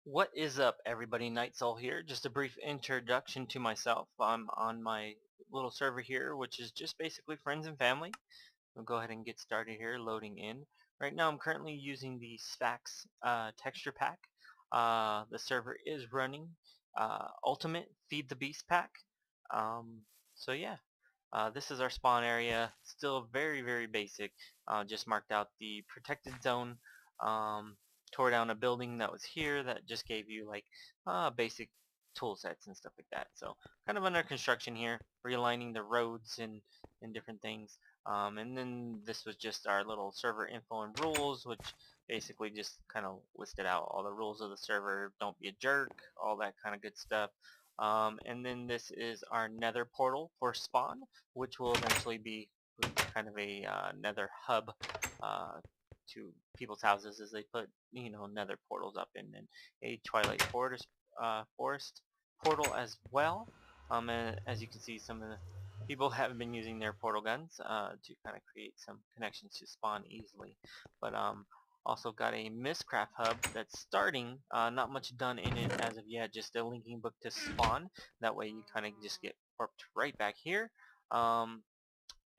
What is up, everybody? Nightsole here. Just a brief introduction to myself. I'm on my little server here, which is just basically friends and family. We'll go ahead and get started here, loading in. Right now I'm currently using the Sphax texture pack. The server is running Ultimate Feed the Beast pack. Um, so yeah, this is our spawn area. Still very basic. Just marked out the protected zone. Um, Tore down a building that was here that just gave you like basic tool sets and stuff like that. So kind of under construction here, realigning the roads and different things. And then this was just our little server info and rules, which basically just kind of listed out all the rules of the server. Don't be a jerk, all that kind of good stuff. And then this is our nether portal for spawn, which will eventually be kind of a nether hub uh, to people's houses as they put, nether portals up in, and a twilight forest portal as well. And as you can see, some of the people have been using their portal guns to kind of create some connections to spawn easily. But also got a Mistcraft hub that's starting, not much done in it as of yet, just a linking book to spawn. That way you kind of just get warped right back here. Um,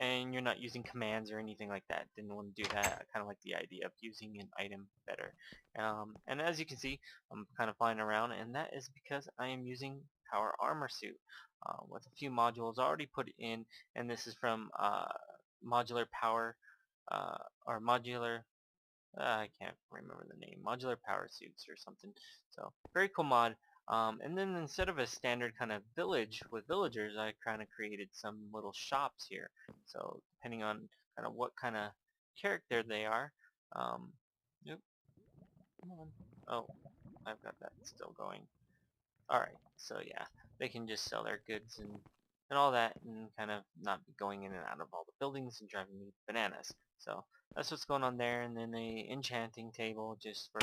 and you're not using commands or anything like that. Didn't want to do that. I kind of like the idea of using an item better. And as you can see, I'm kind of flying around, and that is because I am using Power Armor Suit with a few modules already put in, and this is from Modular Power or Modular. I can't remember the name. Modular Power Suits or something. So very cool mod. And then instead of a standard kind of village with villagers, I kind of created some little shops here. So depending on kind of what kind of character they are. Um, Nope, come on. Oh, I've got that still going. Alright, so yeah, they can just sell their goods and all that and kind of not be going in and out of all the buildings and driving me bananas. So that's what's going on there, and then a enchanting table just for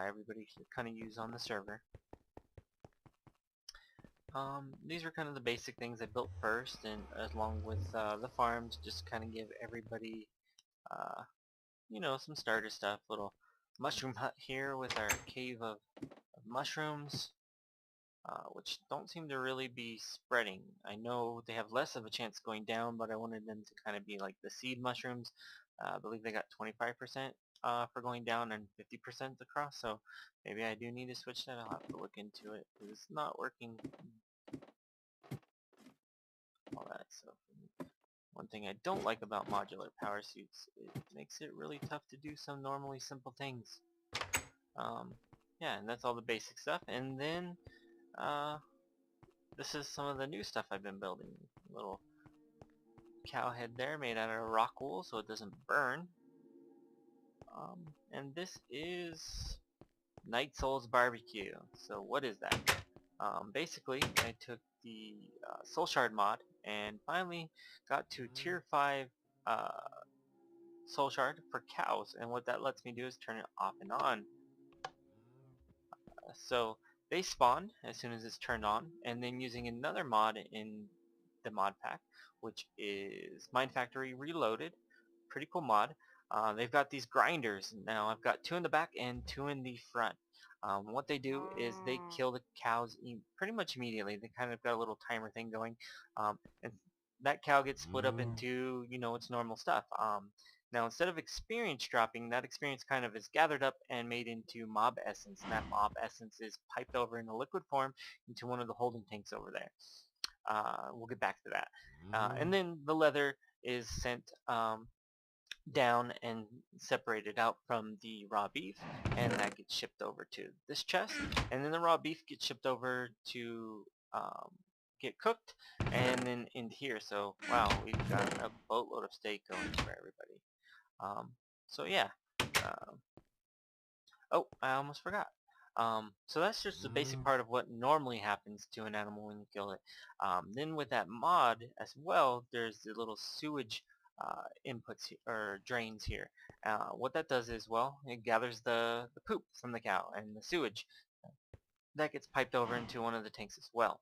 everybody to kind of use on the server. These were kind of the basic things I built first, and along with the farms, just kind of give everybody, uh, some starter stuff. Little mushroom hut here with our cave of mushrooms. Which don't seem to really be spreading. I know they have less of a chance going down, but I wanted them to kind of be like the seed mushrooms. I believe they got 25% for going down and 50% across, so maybe I do need to switch that. I'll have to look into it, because it's not working, all that stuff. One thing I don't like about modular power suits, it makes it really tough to do some normally simple things. Um, yeah, and that's all the basic stuff. And then uh, this is some of the new stuff I've been building. Little cow head there made out of rock wool so it doesn't burn. And this is Nightsole's barbecue. So what is that? Basically, I took the Soul Shard mod and finally got to tier 5 uh, Soul Shard for cows. And what that lets me do is turn it off and on. So they spawn as soon as it's turned on, and then using another mod in the mod pack, which is Mind Factory Reloaded. Pretty cool mod. They've got these grinders. Now I've got 2 in the back and 2 in the front. What they do is they kill the cows pretty much immediately. They kind of got a little timer thing going. And that cow gets split up into, its normal stuff. Now instead of experience dropping, that experience kind of is gathered up and made into mob essence. And that mob essence is piped over in a liquid form into one of the holding tanks over there. We'll get back to that. And then the leather is sent down and separated out from the raw beef, and that gets shipped over to this chest, and then the raw beef gets shipped over to get cooked and then into here. So wow, we've got a boatload of steak going for everybody. So yeah. Oh, I almost forgot. So that's just the basic part of what normally happens to an animal when you kill it. Then with that mod as well, there's the little sewage inputs or drains here. What that does is, well, it gathers the poop from the cow and the sewage. That gets piped over into one of the tanks as well.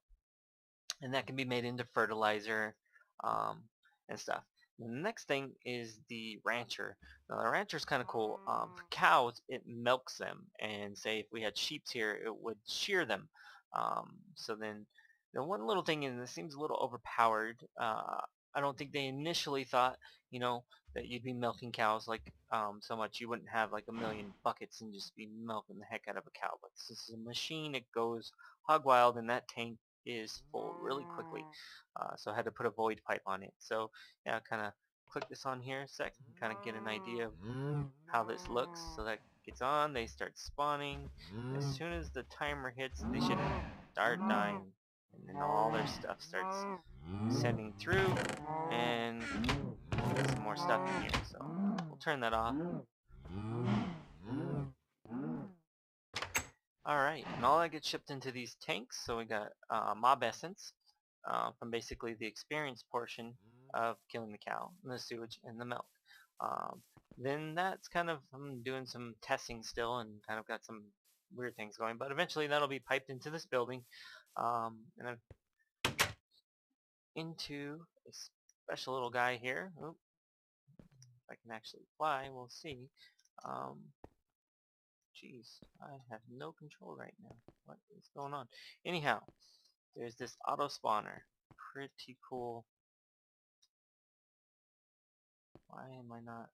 And that can be made into fertilizer um, and stuff. The next thing is the rancher. Now the rancher is kind of cool. For cows, it milks them, and say if we had sheeps here, it would shear them. So then, the one little thing is this seems a little overpowered. I don't think they initially thought, you know, that you'd be milking cows like so much. You wouldn't have like a million buckets and just be milking the heck out of a cow. But this is a machine. It goes hog wild, and that tank is full really quickly. So I had to put a void pipe on it. So yeah, kind of click this on here a sec and kind of get an idea of how this looks. So that gets on, they start spawning. As soon as the timer hits, they should start dying, and then all their stuff starts sending through, and get some more stuff in here. So we'll turn that off. Alright, and all that gets shipped into these tanks. So we got mob essence from basically the experience portion of killing the cow, and the sewage, and the milk. Um, then that's kind of, I'm doing some testing still and kind of got some weird things going, but eventually that'll be piped into this building, and then into a special little guy here. Oop, if I can actually fly, we'll see. Jeez, I have no control right now. What is going on? Anyhow, there's this auto spawner. Pretty cool. Why am I not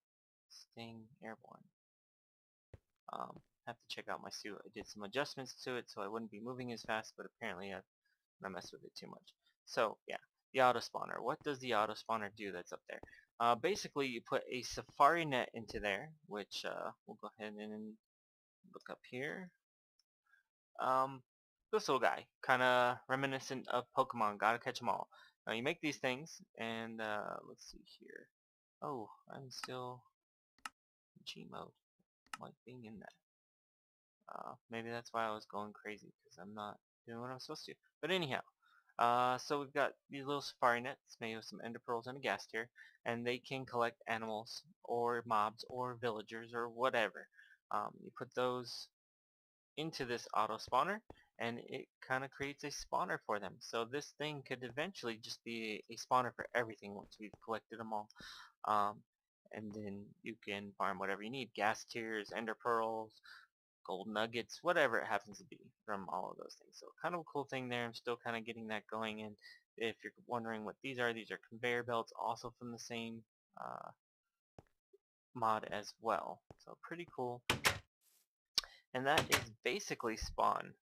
staying airborne? Have to check out my suit. I did some adjustments to it so I wouldn't be moving as fast, but apparently I messed with it too much. So yeah, the auto spawner. What does the auto spawner do that's up there? Basically, you put a safari net into there, which we'll go ahead and look up here. This little guy, kind of reminiscent of Pokemon. Gotta catch 'em all. Now you make these things, and let's see here. Oh, I'm still in G mode. Like being in that. Maybe that's why I was going crazy, because I'm not doing what I'm supposed to. But anyhow, so we've got these little safari nets made with some ender pearls and a gas tier, and they can collect animals, or mobs, or villagers, or whatever. You put those into this auto spawner, and it kind of creates a spawner for them. So this thing could eventually just be a spawner for everything once we've collected them all. Um, and then you can farm whatever you need. Gas tiers, ender pearls, gold nuggets, whatever it happens to be from all of those things. So kind of a cool thing there. I'm still kind of getting that going. And if you're wondering what these are conveyor belts, also from the same mod as well. So pretty cool. And that is basically spawn.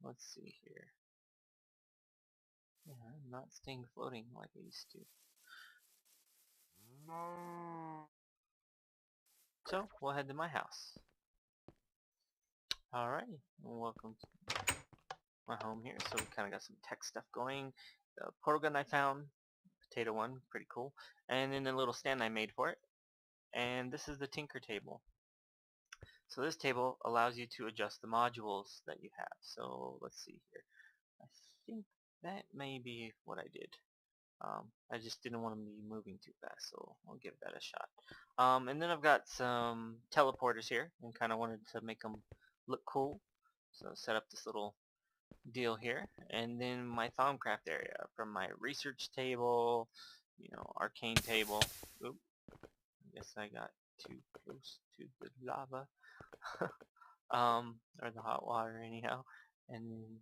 Let's see here. Yeah, I'm not staying floating like I used to. So we'll head to my house. Alright, welcome to my home here. So we kind of got some tech stuff going. The portal gun I found, potato one, pretty cool. And then a little stand I made for it. And this is the tinker table. So this table allows you to adjust the modules that you have. So let's see here. I think that may be what I did. I just didn't want to be moving too fast, so I'll give that a shot. And then I've got some teleporters here, and kind of wanted to make them look cool. So set up this little deal here, and then my Thaumcraft area from my research table, arcane table. Oop, I guess I got too close to the lava, or the hot water anyhow. And then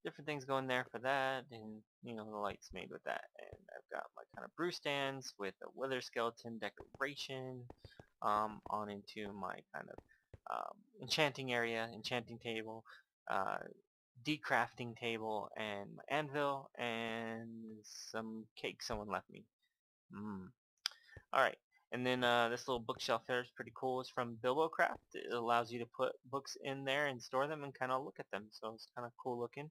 different things going there for that, and the lights made with that. And I've got my kind of brew stands with a wither skeleton decoration on into my kind of enchanting area, enchanting table, decrafting table, and my anvil, and some cake someone left me. Alright, and then this little bookshelf here is pretty cool. It's from BilboCraft. It allows you to put books in there and store them and kind of look at them, so it's kind of cool looking.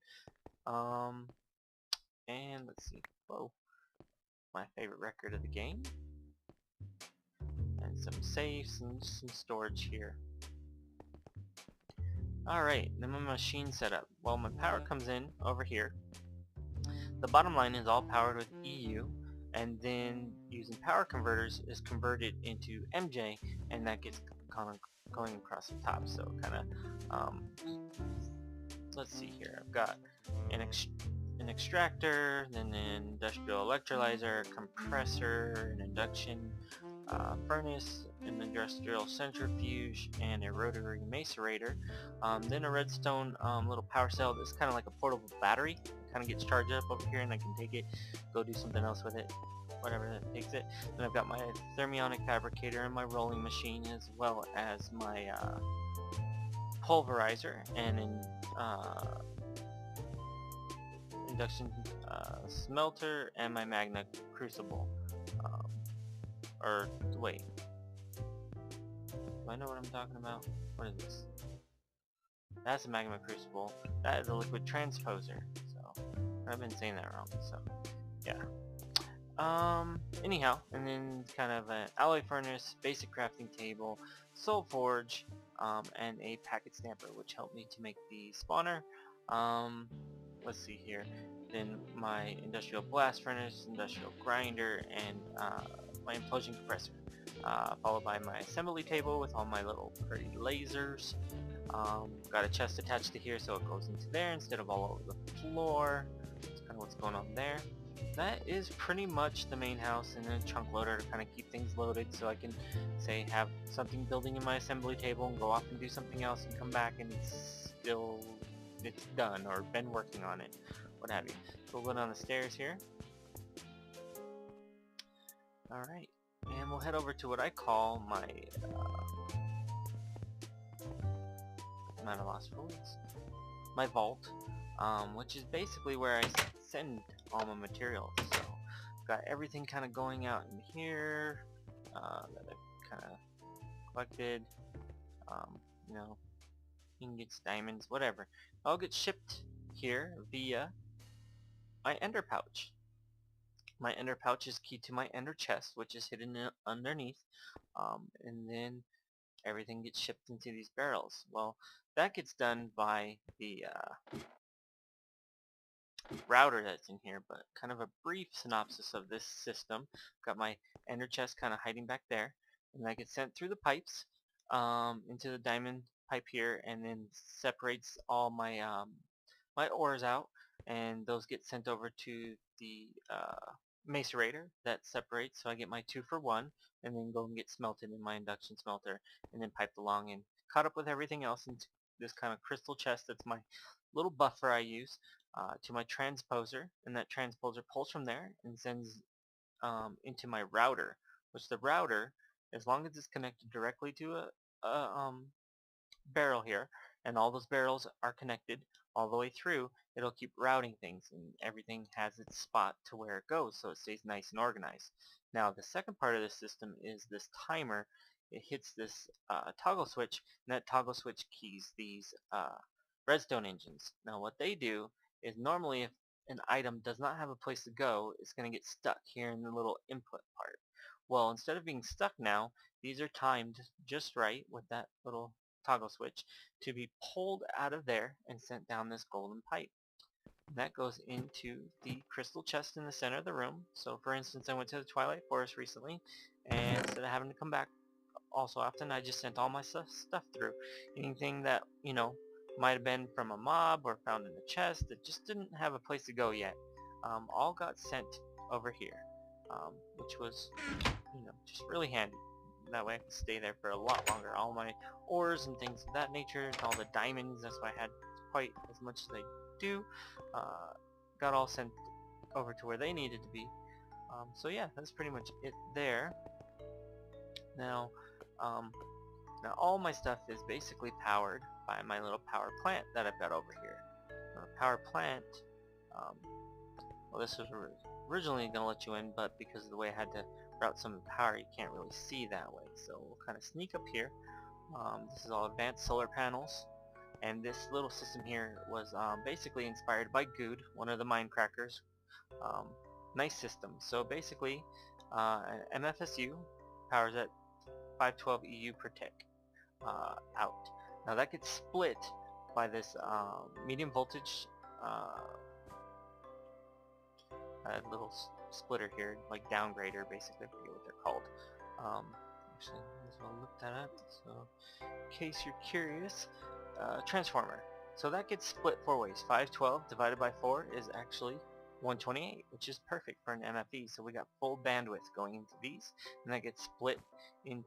And let's see. Whoa. My favorite record of the game. And some safes and some storage here. Alright, then my machine setup. Well, my power comes in over here. The bottom line is all powered with EU, and then using power converters is converted into MJ, and that gets kind of going across the top. So kind of, let's see here. I've got an an extractor, then an industrial electrolyzer, compressor, an induction furnace, an industrial centrifuge, and a rotary macerator. Then a redstone little power cell that's kind of like a portable battery. It kind of gets charged up over here and I can take it, go do something else with it, whatever that takes it. Then I've got my thermionic fabricator and my rolling machine, as well as my pulverizer and an induction smelter and my magna crucible. Or wait, do I know what I'm talking about? What is this? That's a magma crucible. That is a liquid transposer. So I've been saying that wrong. So yeah. Anyhow, and then kind of an alloy furnace, basic crafting table, soul forge, and a packet stamper, which helped me to make the spawner. Let's see here. Then my industrial blast furnace, industrial grinder, and my implosion compressor. Followed by my assembly table with all my little pretty lasers. Got a chest attached to here so it goes into there instead of all over the floor. That's kind of what's going on there. That is pretty much the main house, and then a chunk loader to kind of keep things loaded so I can say have something building in my assembly table and go off and do something else and come back and it's done or been working on it, what have you. So we'll go down the stairs here. Alright, and we'll head over to what I call my I'm at a loss for words. My vault, which is basically where I send all my materials. So got everything kind of going out in here that I've kind of collected. You know, ingots, diamonds, whatever. All get shipped here via my ender pouch. My ender pouch is key to my ender chest, which is hidden underneath, and then everything gets shipped into these barrels. Well, that gets done by the router that's in here, but kind of a brief synopsis of this system. Got my ender chest kind of hiding back there, and that gets sent through the pipes into the diamond pipe here, and then separates all my my ores out, and those get sent over to the macerator that separates, so I get my 2 for 1, and then go and get smelted in my induction smelter, and then piped along and caught up with everything else into this kind of crystal chest that's my little buffer I use to my transposer, and that transposer pulls from there and sends into my router, which the router, as long as it's connected directly to a barrel here, and all those barrels are connected all the way through, it'll keep routing things, and everything has its spot to where it goes, so it stays nice and organized. Now the second part of the system is this timer. It hits this toggle switch, and that toggle switch keys these redstone engines. Now what they do is, normally if an item does not have a place to go, it's going to get stuck here in the little input part. Well, instead of being stuck now, these are timed just right with that little toggle switch to be pulled out of there and sent down this golden pipe. And that goes into the crystal chest in the center of the room. So for instance, I went to the Twilight Forest recently, and instead of having to come back all so often, I just sent all my stuff through. Anything that, you know, might have been from a mob or found in a chest that just didn't have a place to go yet, all got sent over here, which was, you know, just really handy. That way I could stay there for a lot longer. All my ores and things of that nature, and all the diamonds, that's why I had quite as much as I do, got all sent over to where they needed to be. So yeah, that's pretty much it there. Now, now all my stuff is basically powered by my little power plant that I've got over here. Now, the power plant, well, this was originally going to let you in, but because of the way I had to route some of the power, you can't really see that way. So we'll kind of sneak up here. This is all advanced solar panels, and this little system here was basically inspired by Good, one of the Minecrackers. Nice system. So basically, an MFSU powers at 512 EU per tick out. Now that gets split by this medium voltage little splitter here, like downgrader basically, I forget what they're called. Actually, I'll look that up, so in case you're curious. Transformer. So that gets split 4 ways. 512 divided by 4 is actually 128, which is perfect for an MFE. So we got full bandwidth going into these, and that gets split into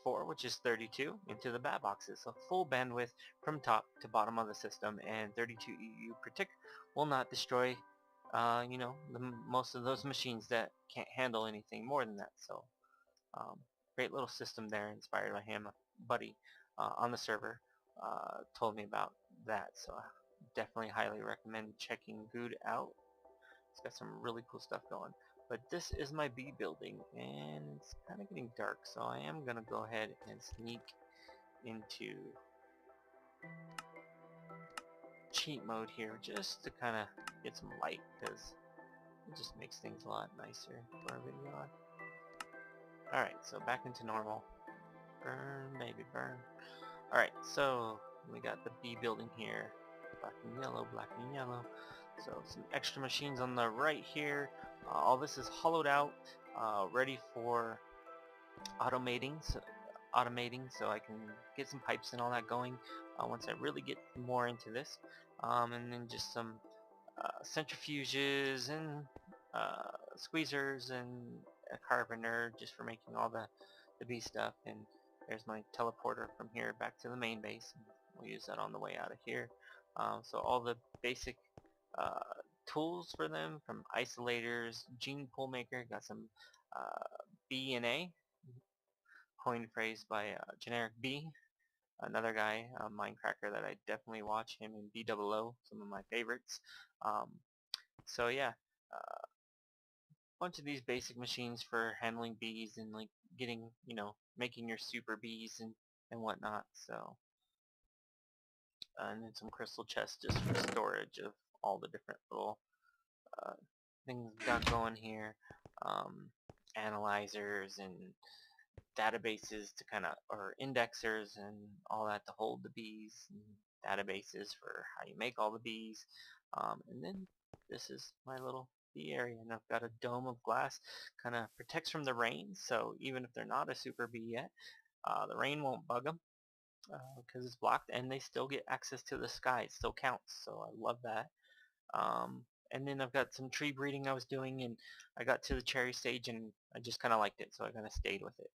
4, which is 32, into the bat boxes. So full bandwidth from top to bottom of the system, and 32 EU per tick will not destroy, most of those machines that can't handle anything more than that. So um, great little system there, inspired by him. A buddy on the server told me about that, so I definitely highly recommend checking Good out. It's got some really cool stuff going. But this is my B building, and it's kind of getting dark, so I am going to go ahead and sneak into cheat mode here just to kind of get some light, because it just makes things a lot nicer for a video. Alright, so back into normal. Burn, baby, burn. Alright, so we got the B building here. Black and yellow, black and yellow. So some extra machines on the right here. All this is hollowed out, ready for automating, so I can get some pipes and all that going once I really get more into this. And then just some centrifuges and squeezers and a carpenter just for making all the B stuff. And there's my teleporter from here back to the main base, and we'll use that on the way out of here. So all the basic uh, tools for them, from isolators, gene pool maker, got some B and A, coined phrase by Generic B, another guy, Minecracker, that I definitely watch, him and BOO, some of my favorites. So yeah, bunch of these basic machines for handling bees and like getting, making your super bees and whatnot. So and then some crystal chests just for storage of all the different little uh, things we've got going here. Analyzers and databases to kind of, or indexers and all that to hold the bees, and databases for how you make all the bees. And then this is my little bee area, and I've got a dome of glass, kind of protects from the rain, so even if they're not a super bee yet, the rain won't bug them because it's blocked, and they still get access to the sky. It still counts, so I love that. Um, and then I've got some tree breeding I was doing, and I got to the cherry stage and I just kind of liked it, so I kind of stayed with it.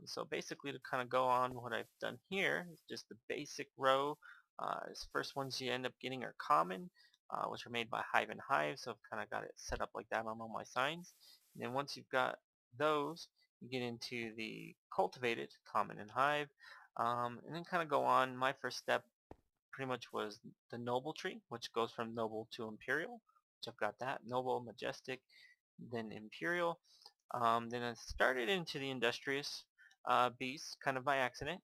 So basically, to kind of go on, what I've done here is just the basic row. These first ones you end up getting are common, which are made by Hive and Hive, so I've kind of got it set up like that on all my signs. And then once you've got those, you get into the cultivated, common and Hive, and then kind of go on. My first step pretty much was the noble tree, which goes from noble to imperial, which I've got that, noble, majestic, then imperial. Then I started into the industrious beast, kind of by accident.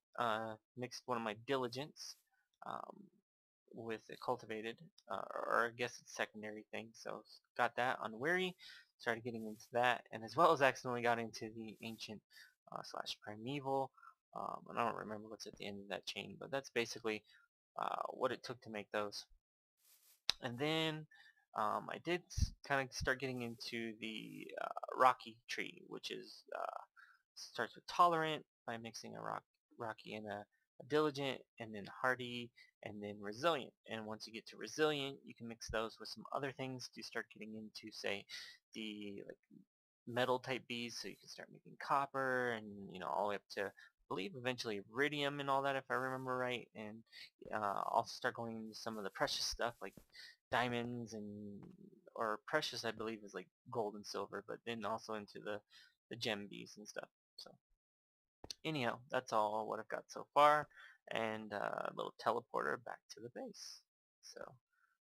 Mixed one of my diligence um, with a cultivated, or I guess it's secondary thing. So got that unwary, started getting into that, and as well as accidentally got into the ancient slash primeval. And I don't remember what's at the end of that chain, but that's basically what it took to make those. And then I did kind of start getting into the rocky tree, which is starts with tolerant by mixing a rocky and a diligent, and then hardy, and then resilient. And once you get to resilient, you can mix those with some other things to start getting into, say, the like metal type bees, so you can start making copper, and all the way up to, I believe, eventually iridium and all that, if I remember right. And also start going into some of the precious stuff like diamonds, and or precious I believe is like gold and silver, but then also into the gem bees and stuff. So anyhow, that's all what I've got so far, and a little teleporter back to the base. So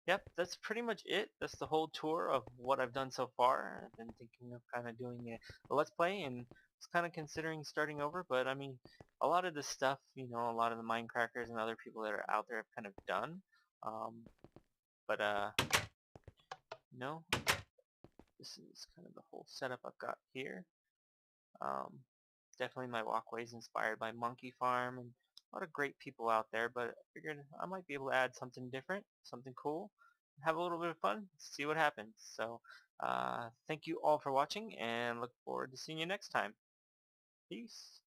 yep, that's pretty much it. That's the whole tour of what I've done so far. I've been thinking of kind of doing a Let's Play, and was kind of considering starting over, but I mean, a lot of this stuff, a lot of the Minecrackers and other people that are out there have kind of done. But this is kind of the whole setup I've got here. Um, Definitely my walkway is inspired by Monkey Farm and a lot of great people out there, but I figured I might be able to add something different, something cool, have a little bit of fun, see what happens. So thank you all for watching, and look forward to seeing you next time. Peace.